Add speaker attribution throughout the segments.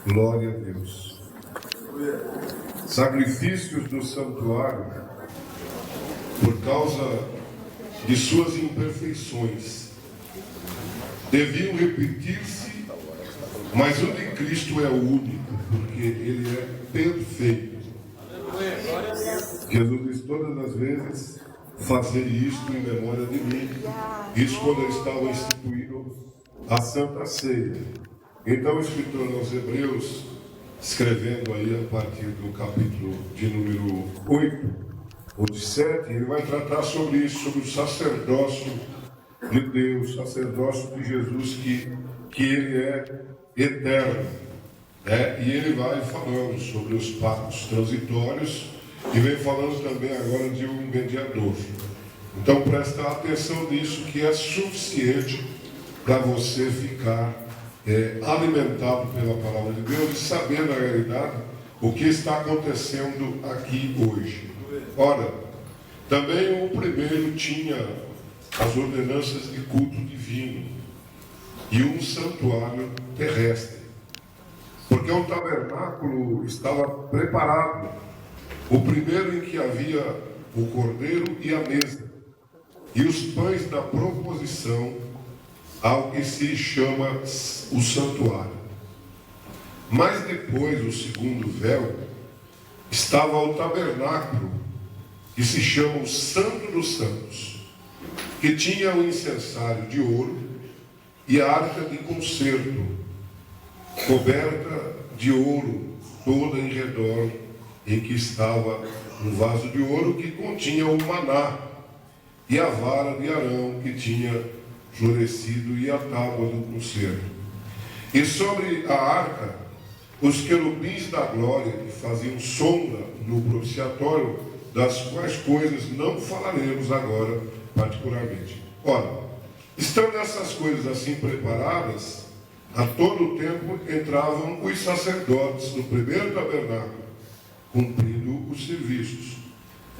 Speaker 1: Glória a Deus. Sacrifícios do santuário, por causa de suas imperfeições, deviam repetir-se, mas o de Cristo é o único, porque ele é perfeito. Jesus diz todas as vezes: fazer isto em memória de mim. Isso quando ele estava instituindo a Santa Ceia. Então o escritor aos Hebreus, escrevendo aí a partir do capítulo de número 8 ou de 7, ele vai tratar sobre isso, sobre o sacerdócio de Deus, sacerdócio de Jesus, que ele é eterno. E ele vai falando sobre os pactos transitórios e vem falando também agora de um mediador. Então presta atenção nisso, que é suficiente para você ficar alimentado pela palavra de Deus e saber na realidade o que está acontecendo aqui hoje. Ora, também o primeiro tinha as ordenanças de culto divino e um santuário terrestre, porque o tabernáculo estava preparado, o primeiro em que havia o cordeiro e a mesa, e os pães da proposição, ao que se chama o santuário. Mas depois, o segundo véu, estava o tabernáculo, que se chama o Santo dos Santos, que tinha o incensário de ouro e a arca de concerto, coberta de ouro toda em redor, em que estava um vaso de ouro que continha o maná, e a vara de Arão que tinha florescido e a tábua do concerto. E sobre a arca, os querubins da glória que faziam sombra no propiciatório, das quais coisas não falaremos agora particularmente. Ora, estando essas coisas assim preparadas, a todo tempo entravam os sacerdotes no primeiro tabernáculo, cumprindo os serviços.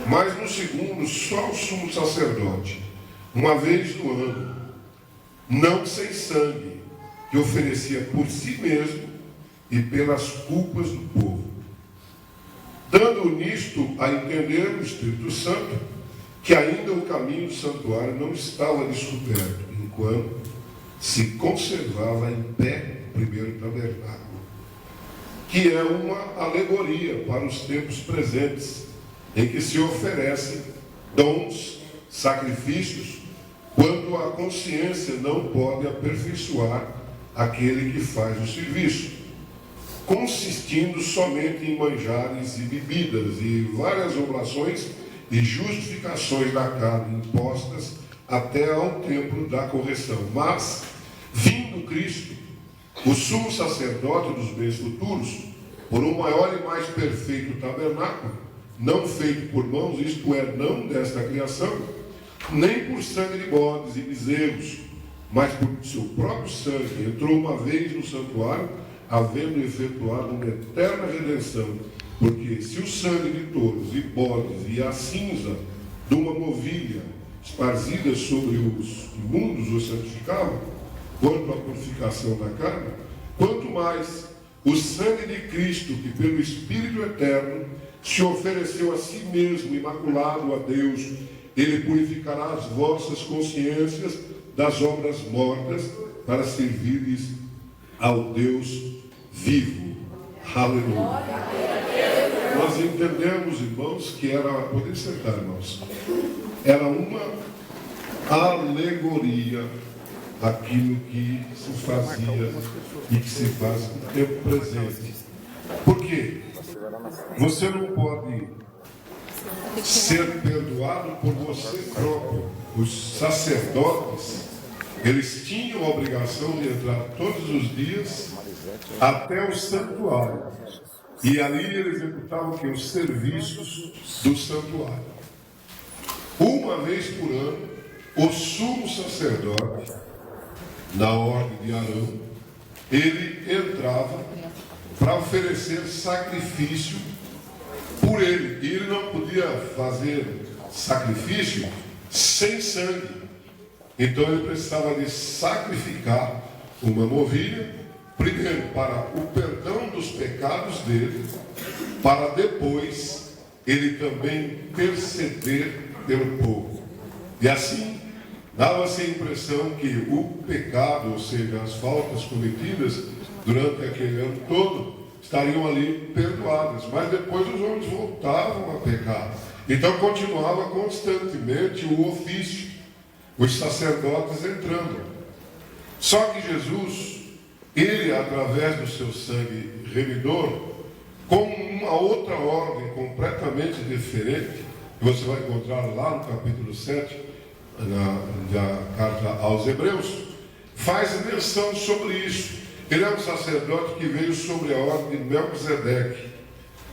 Speaker 1: Mas no segundo, só o sumo sacerdote, uma vez no ano, não sem sangue, que oferecia por si mesmo e pelas culpas do povo, dando nisto a entender o Espírito Santo que ainda o caminho do santuário não estava descoberto, enquanto se conservava em pé o primeiro tabernáculo, que é uma alegoria para os tempos presentes, em que se oferecem dons, sacrifícios, quando a consciência não pode aperfeiçoar aquele que faz o serviço, consistindo somente em manjares e bebidas e várias oblações e justificações da carne impostas até ao tempo da correção. Mas, vindo Cristo, o sumo sacerdote dos bens futuros, por um maior e mais perfeito tabernáculo, não feito por mãos, isto é, não desta criação, nem por sangue de bodes e bezerros, mas por seu próprio sangue, entrou uma vez no santuário, havendo efetuado uma eterna redenção. Porque se o sangue de touros e bodes e a cinza de uma novilha esparzida sobre os imundos os santificavam, quanto à purificação da carne, quanto mais o sangue de Cristo, que pelo Espírito Eterno se ofereceu a si mesmo imaculado a Deus, ele purificará as vossas consciências das obras mortas, para servires ao Deus vivo. Aleluia. Nós entendemos, irmãos, que era, podem sentar, irmãos, era uma alegoria aquilo que se fazia e que se faz no tempo presente. Por quê? Você não pode ser perdoado por você próprio. Os sacerdotes, eles tinham a obrigação de entrar todos os dias até o santuário, e ali eles executavam os serviços do santuário. Uma vez por ano, o sumo sacerdote, na ordem de Arão, ele entrava para oferecer sacrifício por ele, e ele não podia fazer sacrifício sem sangue. Então ele precisava de sacrificar uma novilha primeiro para o perdão dos pecados dele, para depois ele também interceder pelo povo. E assim, dava-se a impressão que o pecado, ou seja, as faltas cometidas durante aquele ano todo, estariam ali perdoadas, mas depois os homens voltavam a pecar. Então continuava constantemente o ofício, os sacerdotes entrando. Só que Jesus, ele através do seu sangue remidor, com uma outra ordem completamente diferente, que você vai encontrar lá no capítulo 7, na carta aos Hebreus, faz menção sobre isso. Ele é um sacerdote que veio sobre a ordem de Melquisedeque,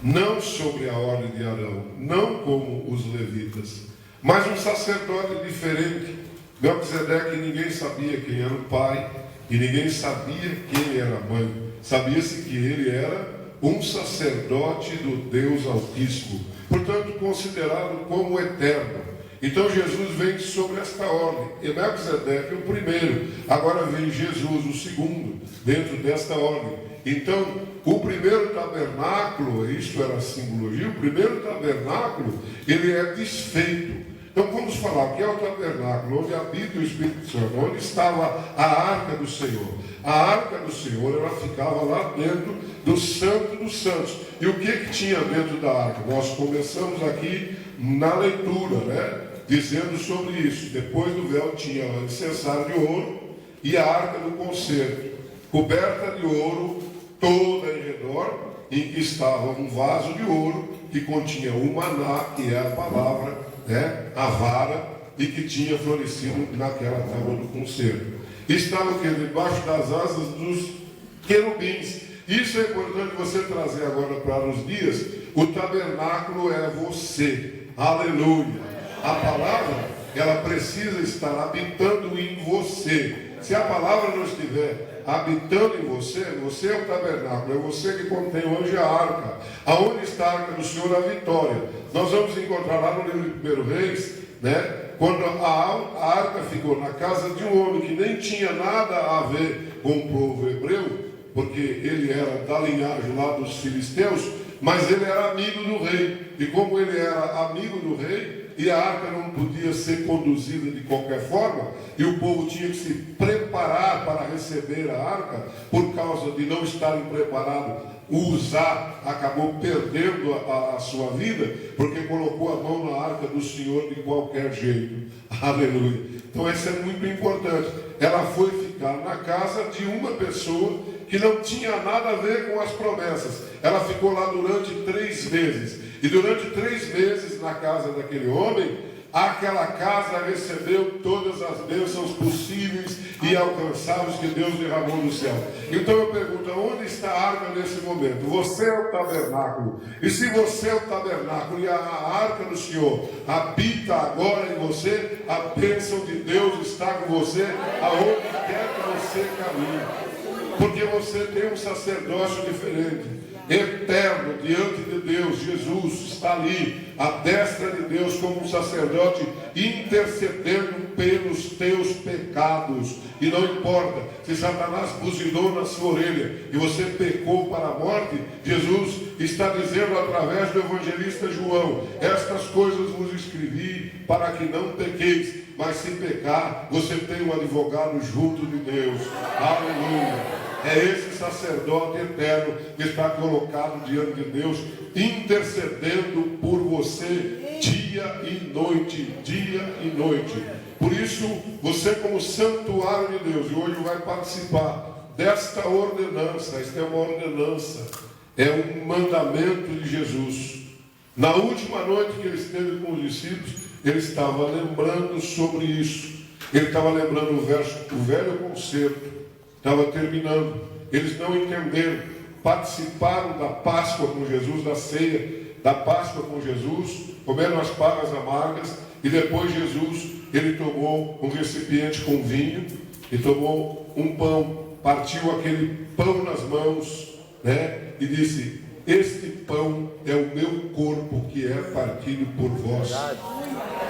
Speaker 1: não sobre a ordem de Arão, não como os levitas, mas um sacerdote diferente. Melquisedeque, ninguém sabia quem era o pai e ninguém sabia quem era a mãe. Sabia-se que ele era um sacerdote do Deus Altíssimo, portanto considerado como eterno. Então Jesus vem sobre esta ordem. E Melquisedeque o primeiro, agora vem Jesus o segundo, dentro desta ordem. Então, o primeiro tabernáculo, isto era a simbologia, o primeiro tabernáculo, ele é desfeito. Então vamos falar o que é o tabernáculo, onde habita o Espírito Santo, onde estava a arca do Senhor. A arca do Senhor, ela ficava lá dentro do Santo dos Santos. E o que tinha dentro da arca? Nós começamos aqui na leitura, né? Dizendo sobre isso. Depois do véu tinha o incensário de ouro e a arca do concerto, coberta de ouro toda em redor, em que estava um vaso de ouro que continha o maná, que é a palavra, né, a vara, e que tinha florescido naquela tábua do concerto. Estava o que? Debaixo das asas dos querubins. Isso é importante você trazer agora para os dias. O tabernáculo é você. Aleluia. A palavra, ela precisa estar habitando em você. Se a palavra não estiver habitando em você, você é o tabernáculo, é você que contém o anjo e a arca. Aonde está a arca do Senhor? A vitória. Nós vamos encontrar lá no livro de 1 Reis, né? Quando a arca ficou na casa de um homem que nem tinha nada a ver com o povo hebreu, porque ele era da linhagem lá dos filisteus, mas ele era amigo do rei. E como ele era amigo do rei, e a arca não podia ser conduzida de qualquer forma, e o povo tinha que se preparar para receber a arca, por causa de não estarem preparados, Uzá acabou perdendo a sua vida, porque colocou a mão na arca do Senhor de qualquer jeito. Aleluia. Então isso é muito importante. Ela foi ficar na casa de uma pessoa que não tinha nada a ver com as promessas. Ela ficou lá durante 3 meses. E durante 3 meses na casa daquele homem, aquela casa recebeu todas as bênçãos possíveis e alcançáveis que Deus derramou do céu. Então eu pergunto, onde está a arca nesse momento? Você é o tabernáculo. E se você é o tabernáculo e a arca do Senhor habita agora em você, a bênção de Deus está com você aonde quer que você caminhe. Porque você tem um sacerdócio diferente, eterno, diante de Deus. Jesus está ali, à destra de Deus, como um sacerdote, intercedendo pelos teus pecados. E não importa se Satanás buzinou na sua orelha e você pecou para a morte, Jesus está dizendo através do evangelista João: estas coisas vos escrevi para que não pequeis, mas se pecar, você tem um advogado junto de Deus. Aleluia. É esse sacerdote eterno que está colocado diante de Deus, intercedendo por você dia e noite, dia e noite. Por isso, você como santuário de Deus, e hoje vai participar desta ordenança. Esta é uma ordenança, é um mandamento de Jesus. Na última noite que ele esteve com os discípulos, ele estava lembrando sobre isso. Ele estava lembrando o velho concerto. Estava terminando. Eles não entenderam. Participaram da Páscoa com Jesus, da ceia da Páscoa com Jesus, comeram as pagas amargas, e depois Jesus, ele tomou um recipiente com vinho e tomou um pão, partiu aquele pão nas mãos, né? E disse: este pão é o meu corpo que é partido por vós.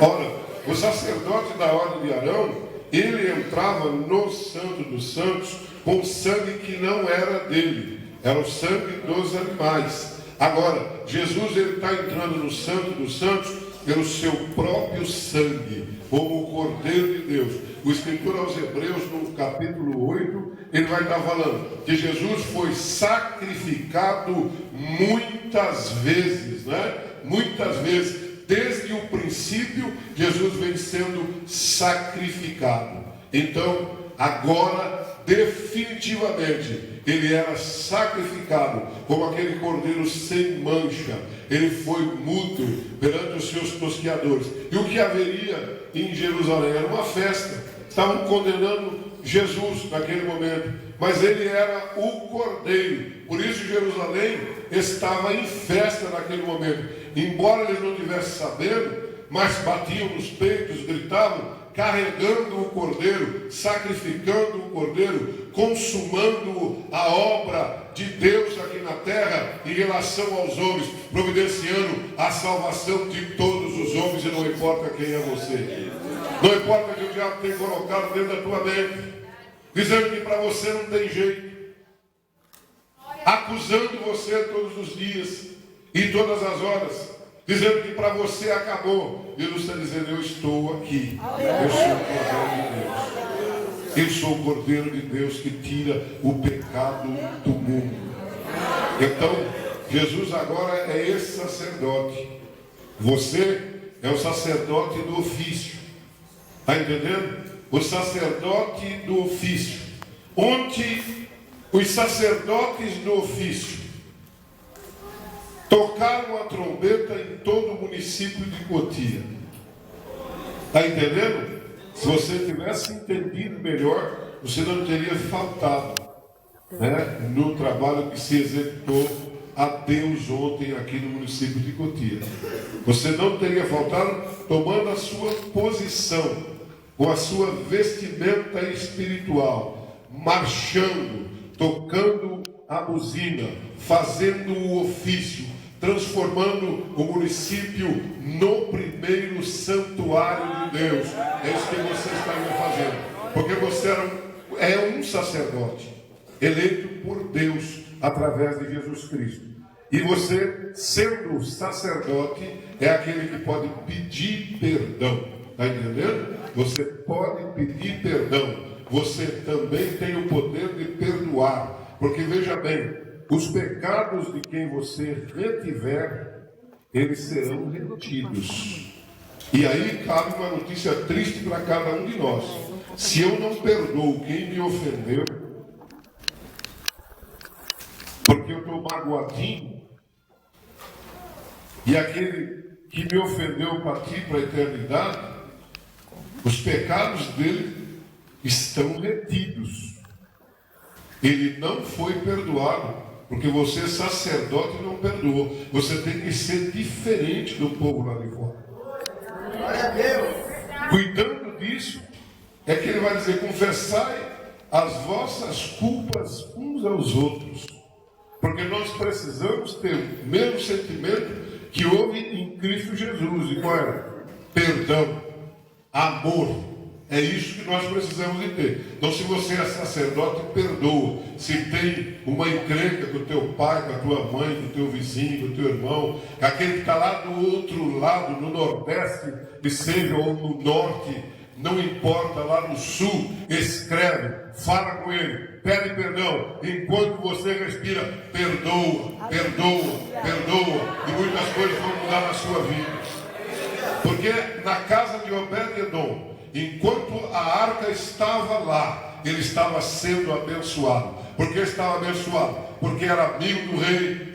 Speaker 1: Ora, o sacerdote da ordem de Arão, ele entrava no Santo dos Santos com sangue que não era dele, era o sangue dos animais. Agora, Jesus está entrando no Santo dos Santos pelo seu próprio sangue, como o Cordeiro de Deus. O escritor aos Hebreus, no capítulo 8, ele vai estar falando que Jesus foi sacrificado muitas vezes, né? Muitas vezes. Desde o princípio, Jesus vem sendo sacrificado. Então, agora, definitivamente, ele era sacrificado como aquele cordeiro sem mancha. Ele foi mudo perante os seus tosqueadores. E o que haveria em Jerusalém era uma festa. Estavam condenando Jesus naquele momento, mas ele era o cordeiro. Por isso Jerusalém estava em festa naquele momento. Embora eles não estivessem sabendo, mas batiam nos peitos, gritavam, carregando o cordeiro, sacrificando o cordeiro, consumando a obra de Deus aqui na terra em relação aos homens, providenciando a salvação de todos os homens, e não importa quem é você. Não importa que o diabo tenha colocado dentro da tua mente, dizendo que para você não tem jeito, acusando você todos os dias e todas as horas, dizendo que para você acabou. Jesus está dizendo: eu estou aqui, eu sou o Cordeiro de Deus, eu sou o Cordeiro de Deus que tira o pecado do mundo. Então Jesus agora é esse sacerdote, você é o sacerdote do ofício. Está entendendo? O sacerdote do ofício. Onde os sacerdotes do ofício tocaram a trombeta em todo o município de Cotia. Está entendendo? Se você tivesse entendido melhor, você não teria faltado, né, no trabalho que se executou a Deus ontem aqui no município de Cotia. Você não teria faltado tomando a sua posição, com a sua vestimenta espiritual, marchando, tocando a buzina, fazendo o ofício, transformando o município no primeiro santuário de Deus. É isso que você estaria fazendo, porque você é um sacerdote eleito por Deus através de Jesus Cristo. E você, sendo sacerdote, é aquele que pode pedir perdão. Está entendendo? Você pode pedir perdão. Você também tem o poder de perdoar. Porque veja bem, os pecados de quem você retiver, eles serão retidos. E aí cabe uma notícia triste para cada um de nós. Se eu não perdoo quem me ofendeu, porque eu estou magoadinho, e aquele que me ofendeu partir para a eternidade, os pecados dele estão retidos. Ele não foi perdoado, porque você, sacerdote, não perdoou. Você tem que ser diferente do povo lá de fora. Glória a Deus. Cuidando disso, é que ele vai dizer: confessai as vossas culpas uns aos outros. Porque nós precisamos ter o mesmo sentimento que houve em Cristo Jesus. E qual era? Perdão, amor. É isso que nós precisamos de ter. Então, se você é sacerdote, perdoa. Se tem uma encrenca com o teu pai, com a tua mãe, com o teu vizinho, com o teu irmão, aquele que está lá do outro lado, no Nordeste, que seja, ou no Norte, não importa, lá no Sul, escreve, fala com ele, pede perdão. Enquanto você respira, perdoa, perdoa, perdoa. E muitas coisas vão mudar na sua vida. Porque na casa de Obed-Edom, enquanto a arca estava lá, ele estava sendo abençoado. Por que estava abençoado? Porque era amigo do rei,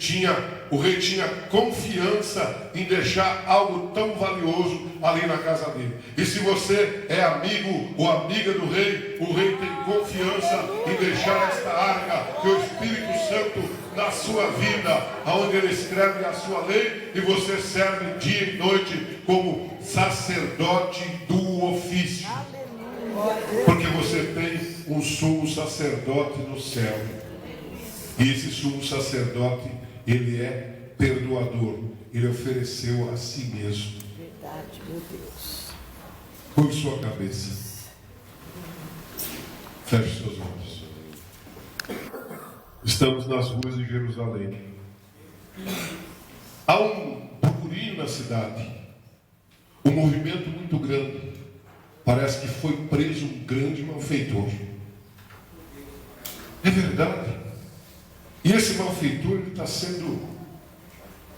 Speaker 1: o rei tinha confiança em deixar algo tão valioso ali na casa dele. E se você é amigo ou amiga do rei, o rei tem confiança em deixar esta arca, que o Espírito Santo na sua vida, aonde ele escreve a sua lei, e você serve dia e noite como sacerdote do ofício. Porque você tem um sumo sacerdote no céu. E esse sumo sacerdote, ele é perdoador. Ele ofereceu a si mesmo.
Speaker 2: Verdade, meu Deus.
Speaker 1: Curve sua cabeça. Feche seus olhos. Estamos nas ruas de Jerusalém. Há um burburinho na cidade, um movimento muito grande. Parece que foi preso um grande malfeitor. É verdade. E esse malfeitor está sendo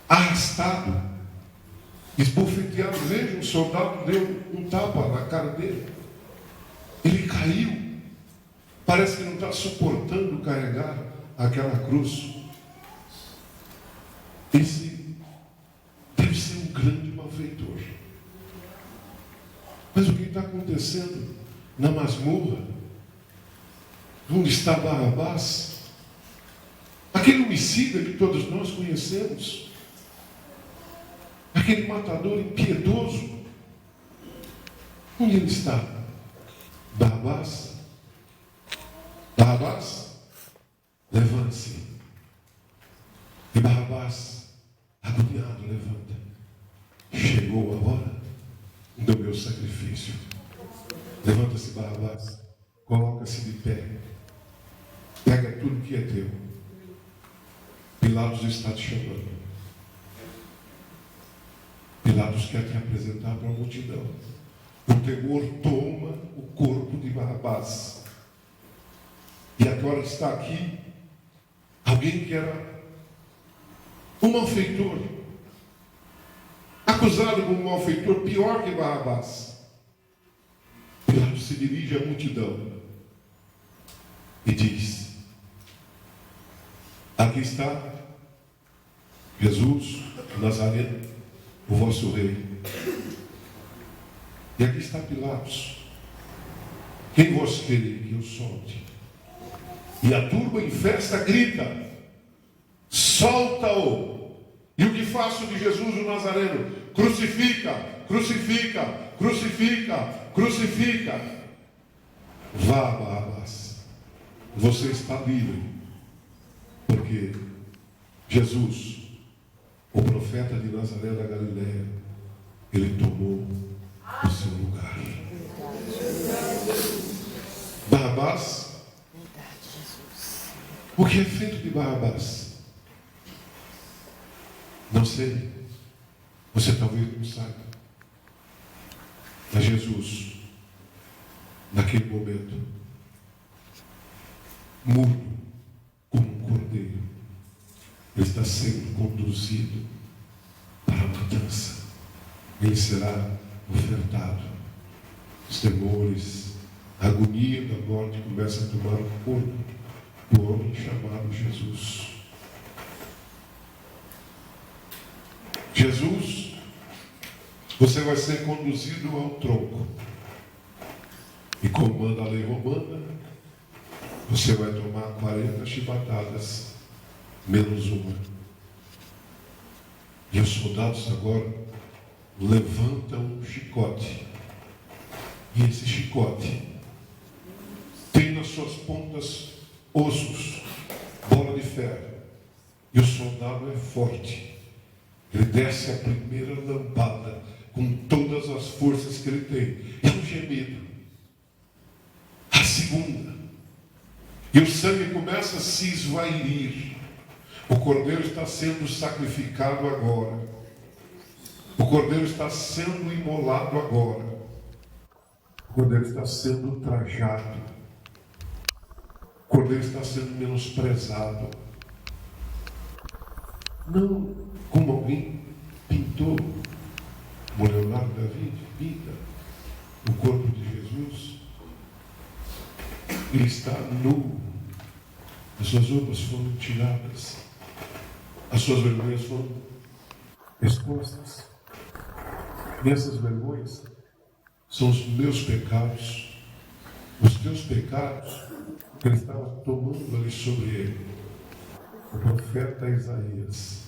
Speaker 1: arrastado, esbofeteado. Veja, um soldado deu um tapa na cara dele. Ele caiu. Parece que não está suportando carregar aquela cruz. Esse deve ser um grande malfeitor. Mas o que está acontecendo na masmorra, onde está Barrabás, aquele homicida que todos nós conhecemos, aquele matador impiedoso, onde ele está? Barrabás? Barrabás, levante-se. E Barrabás, agoniado, levanta. Chegou a hora do meu sacrifício. Levanta-se, Barrabás. Coloca-se de pé. Pega tudo que é teu. Pilatos está te chamando. Pilatos quer te apresentar para a multidão. O temor toma o corpo de Barrabás. E agora está aqui alguém que era um malfeitor, acusado como um malfeitor pior que Barrabás. Pilatos se dirige à multidão e diz: aqui está Jesus, Nazareno, o vosso rei. E aqui está Pilatos. Quem vos quereis que eu solte? E a turba em festa grita: solta-o! E o que faço de Jesus o Nazareno? Crucifica, crucifica, crucifica, crucifica. Vá, Barrabás, você está livre, porque Jesus, o profeta de Nazaré da Galileia, ele tomou o seu lugar. Barrabás, o que é feito de Barrabás? Não sei. Você talvez não saiba. Mas Jesus, naquele momento, mudo como um cordeiro, ele está sendo conduzido para a matança. Ele será ofertado. Os temores, a agonia da morte começa a tomar o corpo do homem chamado Jesus. Jesus, você vai ser conduzido ao tronco. E como manda a lei romana, você vai tomar 40 chibatadas, menos uma. E os soldados agora levantam um chicote. E esse chicote tem nas suas pontas ossos, bola de ferro. E o soldado é forte. Ele desce a primeira lampada com todas as forças que ele tem. É um gemido. A segunda. E o sangue começa a se esvairir. O cordeiro está sendo sacrificado agora. O cordeiro está sendo imolado agora. O cordeiro está sendo ultrajado. O cordeiro está sendo menosprezado. Não como alguém pintou, como Leonardo da Vinci pinta o corpo de Jesus. Ele está nu. As suas roupas foram tiradas. As suas vergonhas foram expostas. E essas vergonhas são os meus pecados. Os teus pecados que ele estava tomando ali sobre ele. O profeta Isaías,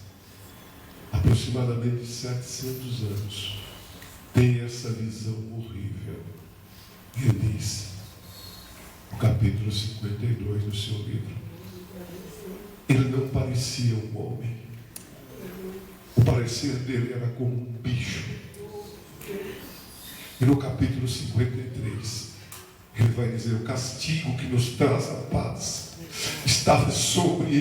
Speaker 1: aproximadamente 700 anos, tem essa visão horrível. E ele diz, no capítulo 52 do seu livro, ele não parecia um homem. O parecer dele era como um bicho. E no capítulo 53, ele vai dizer, o castigo que nos traz a paz estava sobre